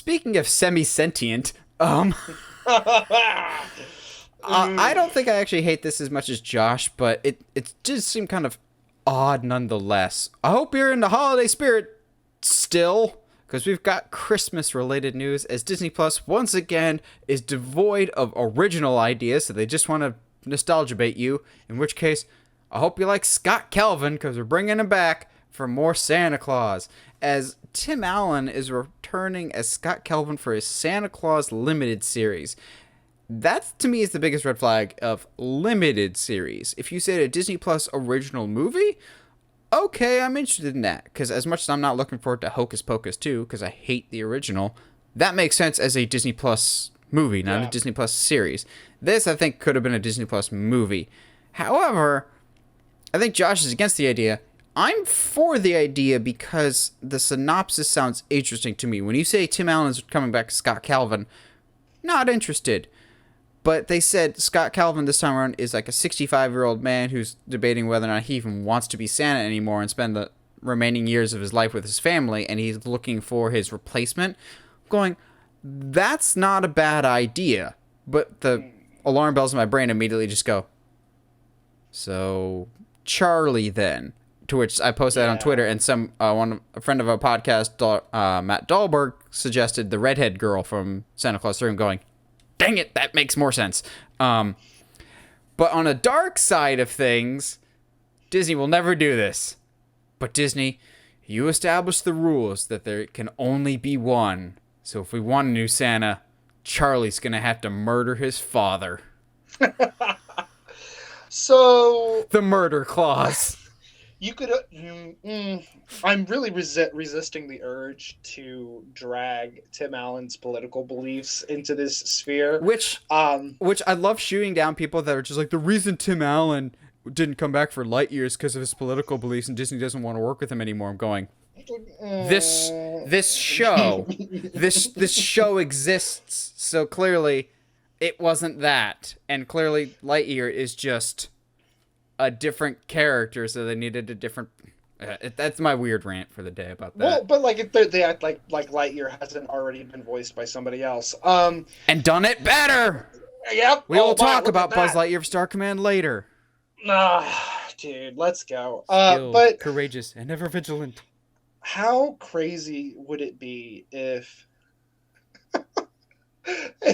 Speaking of semi-sentient, I don't think I actually hate this as much as Josh, but it just seemed kind of odd nonetheless. I hope you're in the holiday spirit still, because we've got Christmas-related news as Disney Plus once again is devoid of original ideas, so they just want to nostalgia bait you, in which case, I hope you like Scott Calvin, because we're bringing him back for more Santa Claus, as Tim Allen is returning as Scott Calvin for his Santa Claus limited series. That, to me, is the biggest red flag of limited series. If you said a Disney Plus original movie, okay, I'm interested in that. Because as much as I'm not looking forward to Hocus Pocus 2, because I hate the original, that makes sense as a Disney Plus movie, not a Disney Plus series. This, I think, could have been a Disney Plus movie. However, I think Josh is against the idea. I'm for the idea because the synopsis sounds interesting to me. When you say Tim Allen's coming back to Scott Calvin, not interested. But they said Scott Calvin this time around is like a 65-year-old man who's debating whether or not he even wants to be Santa anymore and spend the remaining years of his life with his family, and he's looking for his replacement. Going, that's not a bad idea. But the alarm bells in my brain immediately just go, so Charlie then. To which I posted that on Twitter, and a friend of a podcast, Matt Dahlberg, suggested the redhead girl from Santa Claus 3. I'm going, dang it, that makes more sense. But on a dark side of things, Disney will never do this. But Disney, you established the rules that there can only be one. So if we want a new Santa, Charlie's going to have to murder his father. So... the murder clause. You could... I'm really resisting the urge to drag Tim Allen's political beliefs into this sphere. Which I love shooting down people that are just like, the reason Tim Allen didn't come back for Lightyear is because of his political beliefs and Disney doesn't want to work with him anymore. I'm going, this show exists, so clearly it wasn't that. And clearly Lightyear is just a different character, so they needed a different... that's my weird rant for the day about that. Well, but like if they act like Lightyear hasn't already been voiced by somebody else, and done it better. Yep. We will talk about Buzz Lightyear of Star Command later. Dude, let's go. Skilled, but courageous and ever vigilant. How crazy would it be if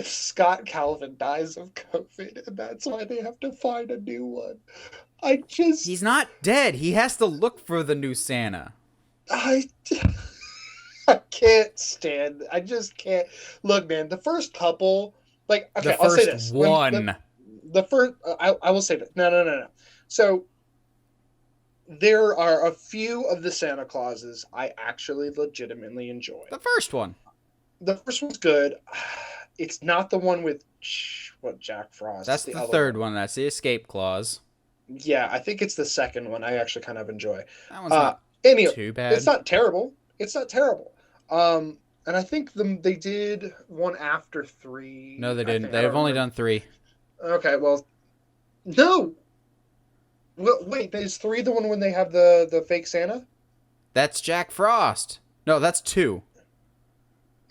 Scott Calvin dies of COVID and that's why they have to find a new one? He's not dead. He has to look for the new Santa. I can't stand. I just can't. Look, man, the first couple, like, okay, I'll say this. The first, I will say that. No. So, there are a few of the Santa Clauses I actually legitimately enjoy. The first one. The first one's good. It's not the one with, Jack Frost. That's the third one. That's the escape clause. Yeah, I think it's the second one I actually kind of enjoy. That one's not too bad. It's not terrible. And I think they did one after 3. No, they didn't. They've only done 3. Okay, well, no. Well, wait, is 3 the one when they have the fake Santa? That's Jack Frost. No, that's 2.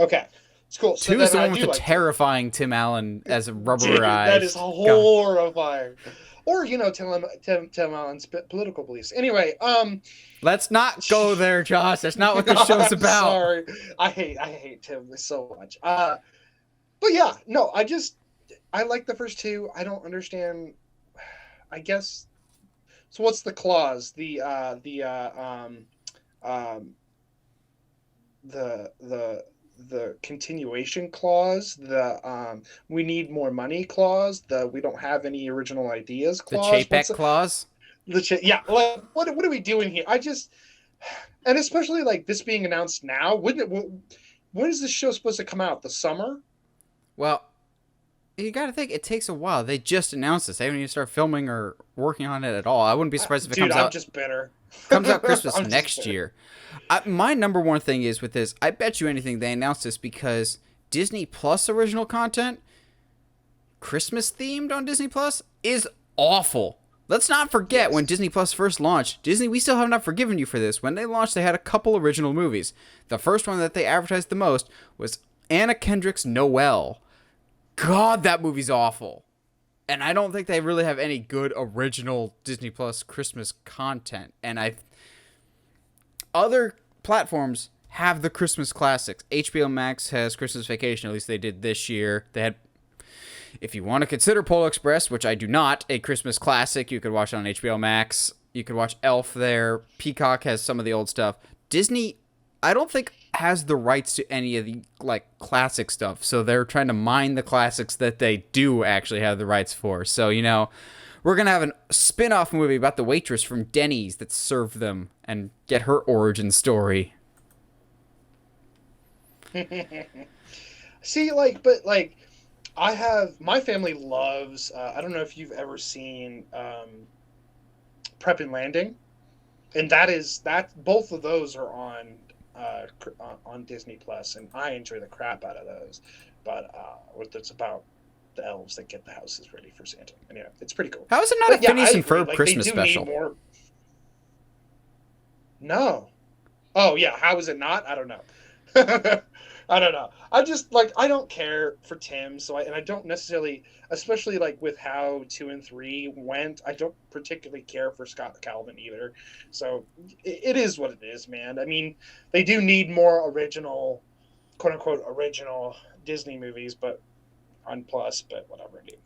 Okay, it's cool. 2 is the one with the terrifying Tim Allen as a rubberized. That is horrifying. Or, Tim Allen's political beliefs. Anyway, let's not go there, Josh. That's not what this show's about. Sorry. I hate Tim so much. But yeah, no, I like the first 2. I don't understand, I guess. So what's the clause? The continuation clause, the we need more money clause, the we don't have any original ideas clause, the Chapek clause. Like, what are we doing here? And especially like this being announced now, wouldn't it? When is this show supposed to come out? The summer? Well, you got to think it takes a while. They just announced this. They haven't even started filming or working on it at all. I wouldn't be surprised if it comes out. I'm just bitter. Comes out Christmas next year. My number one thing is with this, I bet you anything they announced this because Disney Plus original content, Christmas themed on Disney Plus, is awful. Let's not forget when Disney Plus first launched, Disney, we still have not forgiven you for this. When they launched, they had a couple original movies. The first one that they advertised the most was Anna Kendrick's Noelle. God, that movie's awful. And I don't think they really have any good original Disney Plus Christmas content. And other platforms have the Christmas classics. HBO Max has Christmas Vacation, at least they did this year. They had, if you want to consider Polar Express, which I do not, a Christmas classic, you could watch it on HBO Max. You could watch Elf there. Peacock has some of the old stuff. Disney, I don't think, has the rights to any of the like classic stuff, so they're trying to mine the classics that they do actually have the rights for. So, you know, we're gonna have a spin-off movie about the waitress from Denny's that served them and get her origin story. See, like, but like, I have my family loves. I don't know if you've ever seen Prep and Landing, and that both of those are on Disney Plus, and I enjoy the crap out of those. But it's about the elves that get the houses ready for Santa, and yeah, it's pretty cool. How is it not a Phineas and Ferb Christmas special? More... No. Oh yeah, how is it not? I don't know. I don't know. I just like I don't care for Tim, so I don't necessarily, especially like with how 2 and 3 went. I don't particularly care for Scott Calvin either. So it is what it is, man. I mean, they do need more original, quote unquote, original Disney movies, but on Plus, but whatever, dude.